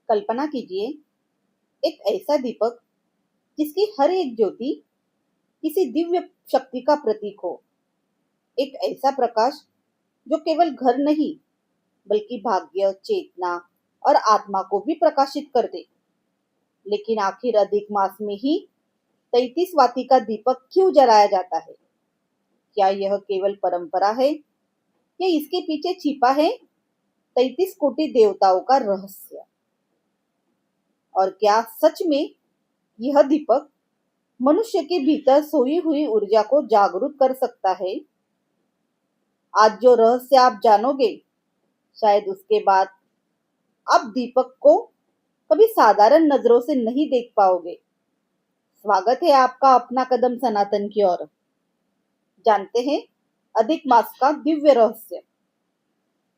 कल्पना कीजिए, एक ऐसा दीपक जिसकी हर एक ज्योति किसी दिव्य शक्ति का प्रतीक हो। एक ऐसा प्रकाश जो केवल घर नहीं बल्कि भाग्य, चेतना और आत्मा को भी प्रकाशित कर दे। लेकिन आखिर अधिक मास में ही 33 वाती का दीपक क्यों जलाया जाता है? क्या यह केवल परंपरा है या इसके पीछे छिपा है 33 कोटि देवताओं का रहस्य? और क्या सच में यह दीपक मनुष्य के भीतर सोई हुई ऊर्जा को जागरूक कर सकता है? आज जो रहस्य आप जानोगे, शायद उसके बाद आप दीपक को कभी साधारण नजरों से नहीं देख पाओगे। स्वागत है आपका अपना कदम सनातन की ओर। जानते हैं अधिक मास का दिव्य रहस्य।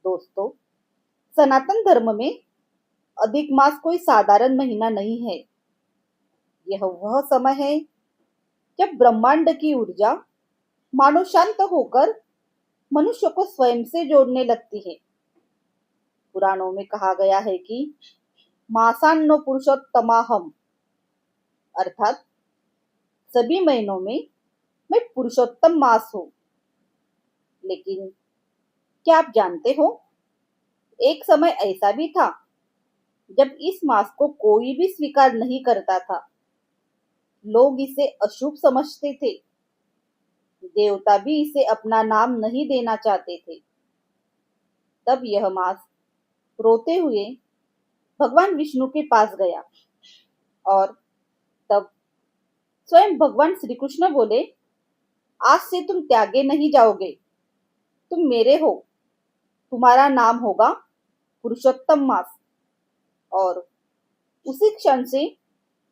दोस्तों, सनातन धर्म में अधिक मास कोई साधारण महीना नहीं है। यह वह समय है जब ब्रह्मांड की ऊर्जा मानो शांत होकर मनुष्य को स्वयं से जोड़ने लगती है। पुराणों में कहा गया है कि मासान्नो पुरुषोत्तमाहम, अर्थात सभी महीनों में मैं पुरुषोत्तम मास हूँ। लेकिन क्या आप जानते हो, एक समय ऐसा भी था जब इस मास को कोई भी स्वीकार नहीं करता था। लोग इसे अशुभ समझते थे। देवता भी इसे अपना नाम नहीं देना चाहते थे। तब यह मास रोते हुए भगवान विष्णु के पास गया और तब स्वयं भगवान श्री कृष्ण बोले, आज से तुम त्यागे नहीं जाओगे, तुम मेरे हो। तुम्हारा नाम होगा पुरुषोत्तम मास। और उसी क्षण से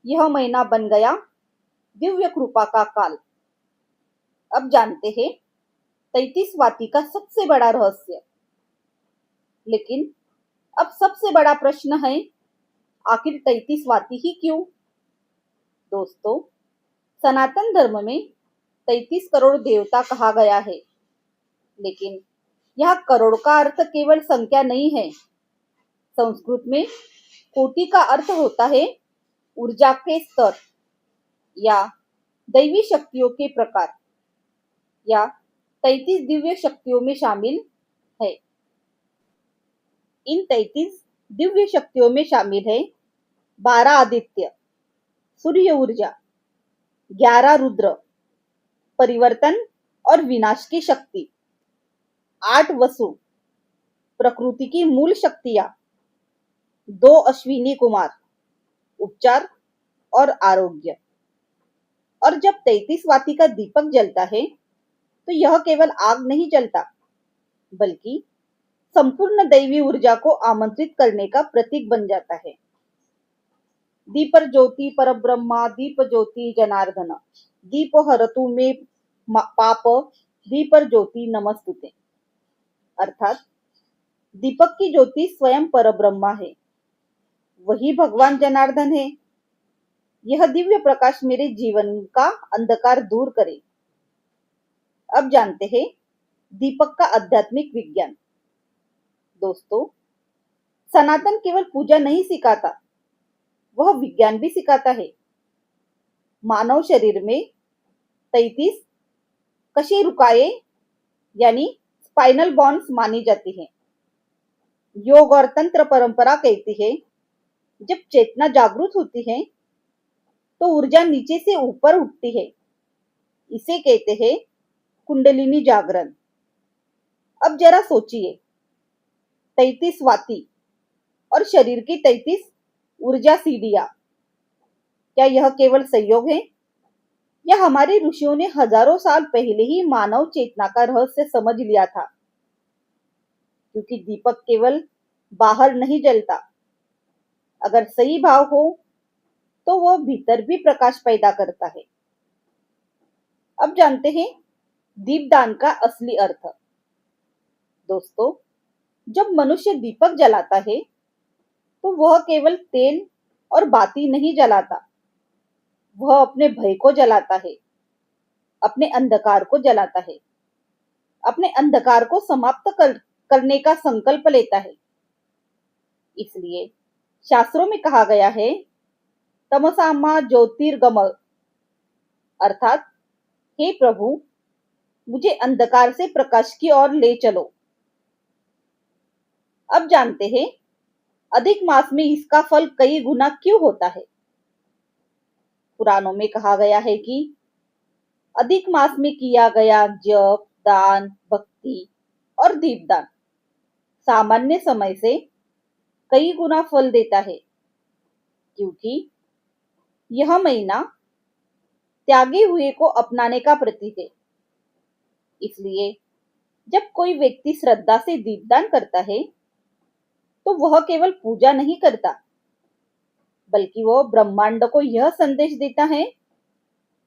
यह महीना बन गया दिव्य कृपा का काल। अब जानते हैं 33 वाती का सबसे बड़ा रहस्य। लेकिन अब सबसे बड़ा प्रश्न है, आखिर 33 वाती ही क्यों? दोस्तों, सनातन धर्म में 33 करोड़ देवता कहा गया है। लेकिन यह करोड़ का अर्थ केवल संख्या नहीं है। संस्कृत में कोटि का अर्थ होता है ऊर्जा के स्तर या दैवी शक्तियों के प्रकार, या 33 दिव्य शक्तियों में शामिल है। इन 33 दिव्य शक्तियों में शामिल है 12 आदित्य, सूर्य ऊर्जा, 11 रुद्र, परिवर्तन और विनाश की शक्ति, 8 वसु, प्रकृति की मूल शक्तियां, 2 अश्विनी कुमार, उपचार और आरोग्य। और जब 33 वाती का दीपक जलता है तो यह केवल आग नहीं जलता, बल्कि संपूर्ण दैवी ऊर्जा को आमंत्रित करने का प्रतीक बन जाता है। दीपर ज्योति परब्रह्मा, दीप ज्योति जनार्दन, दीप हरतु में पाप, दीपर ज्योति नमस्तुते। अर्थात दीपक की ज्योति स्वयं परब्रह्मा है, वही भगवान जनार्दन है। यह दिव्य प्रकाश मेरे जीवन का अंधकार दूर करे। अब जानते हैं दीपक का आध्यात्मिक विज्ञान। दोस्तों, सनातन केवल पूजा नहीं सिखाता, वह विज्ञान भी सिखाता है। मानव शरीर में 33 कशे रुकाए यानी स्पाइनल बॉन्ड्स मानी जाती हैं। योग और तंत्र परंपरा कहती है, जब चेतना जागृत होती है तो ऊर्जा नीचे से ऊपर उठती है। इसे कहते हैं कुंडलिनी जागरण। अब जरा सोचिए, 33 वाती और शरीर की 33 ऊर्जा सीढ़ियां, क्या यह केवल संयोग है या हमारे ऋषियों ने हजारों साल पहले ही मानव चेतना का रहस्य समझ लिया था? क्योंकि दीपक केवल बाहर नहीं जलता, अगर सही भाव हो तो वह भीतर भी प्रकाश पैदा करता है। अब जानते हैं दीपदान का असली अर्थ। दोस्तों, जब मनुष्य दीपक जलाता है तो वह केवल तेल और बाती नहीं जलाता, वह अपने भय को जलाता है, अपने अंधकार को जलाता है, अपने अंधकार को समाप्त करने का संकल्प लेता है। इसलिए शास्त्रों में कहा गया है, तमसा मां ज्योतिर्गमय, अर्थात हे प्रभु, मुझे अंधकार से प्रकाश की ओर ले चलो। अब जानते हैं अधिक मास में इसका फल कई गुना क्यों होता है। पुराणों में कहा गया है कि अधिक मास में किया गया जप, दान, भक्ति और दीपदान सामान्य समय से कई गुना फल देता है, क्योंकि यह महीना त्यागे हुए को अपनाने का प्रतीक है। इसलिए जब कोई व्यक्ति श्रद्धा से दीपदान करता है तो वह केवल पूजा नहीं करता, बल्कि वह ब्रह्मांड को यह संदेश देता है,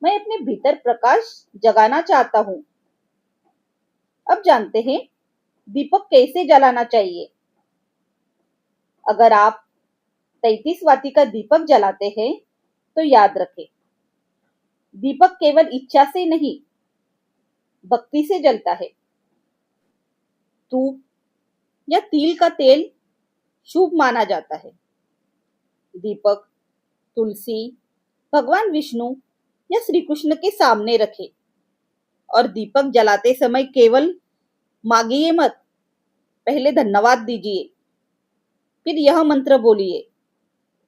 मैं अपने भीतर प्रकाश जगाना चाहता हूं। अब जानते हैं दीपक कैसे जलाना चाहिए। अगर आप 33 वाती का दीपक जलाते हैं तो याद रखें, दीपक केवल इच्छा से नहीं, भक्ति से जलता है। धूप या तिल का तेल शुभ माना जाता है। दीपक तुलसी, भगवान विष्णु या श्री कृष्ण के सामने रखें और दीपक जलाते समय केवल मांगिए मत, पहले धन्यवाद दीजिए, फिर यह मंत्र बोलिए,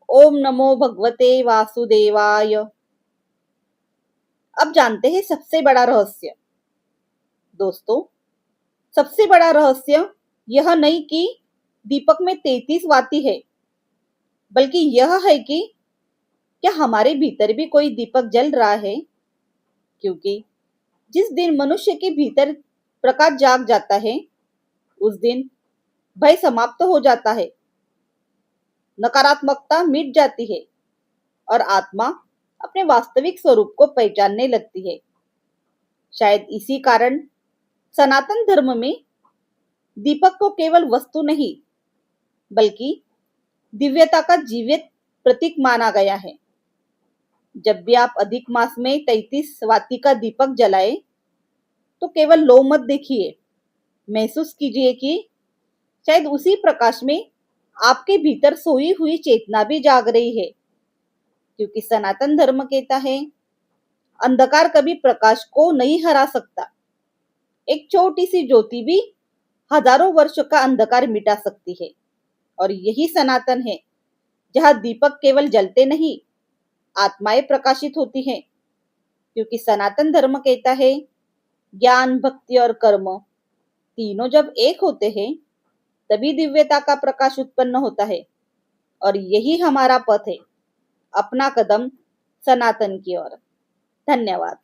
ओम नमो भगवते वासुदेवाय। अब जानते हैं सबसे बड़ा रहस्य। दोस्तों, सबसे बड़ा रहस्य यह नहीं कि दीपक में 33 वाती है, बल्कि यह है कि क्या हमारे भीतर भी कोई दीपक जल रहा है। क्योंकि जिस दिन मनुष्य के भीतर प्रकाश जाग जाता है, उस दिन भय समाप्त हो जाता है, नकारात्मकता मिट जाती है और आत्मा अपने वास्तविक स्वरूप को पहचानने लगती है। शायद इसी कारण सनातन धर्म में दीपक को केवल वस्तु नहीं, बल्कि दिव्यता का जीवित प्रतीक माना गया है। जब भी आप अधिक मास में 33 वाती का दीपक जलाए तो केवल लो मत देखिए, महसूस कीजिए कि शायद उसी प्रकाश में आपके भीतर सोई हुई चेतना भी जाग रही है। क्योंकि सनातन धर्म कहता है, अंधकार कभी प्रकाश को नहीं हरा सकता। एक छोटी सी ज्योति भी हजारों वर्ष का अंधकार मिटा सकती है। और यही सनातन है, जहां दीपक केवल जलते नहीं, आत्माएं प्रकाशित होती हैं। क्योंकि सनातन धर्म कहता है, ज्ञान, भक्ति और कर्म तीनों जब एक होते हैं, तभी दिव्यता का प्रकाश उत्पन्न होता है। और यही हमारा पथ है, अपना कदम सनातन की ओर। धन्यवाद।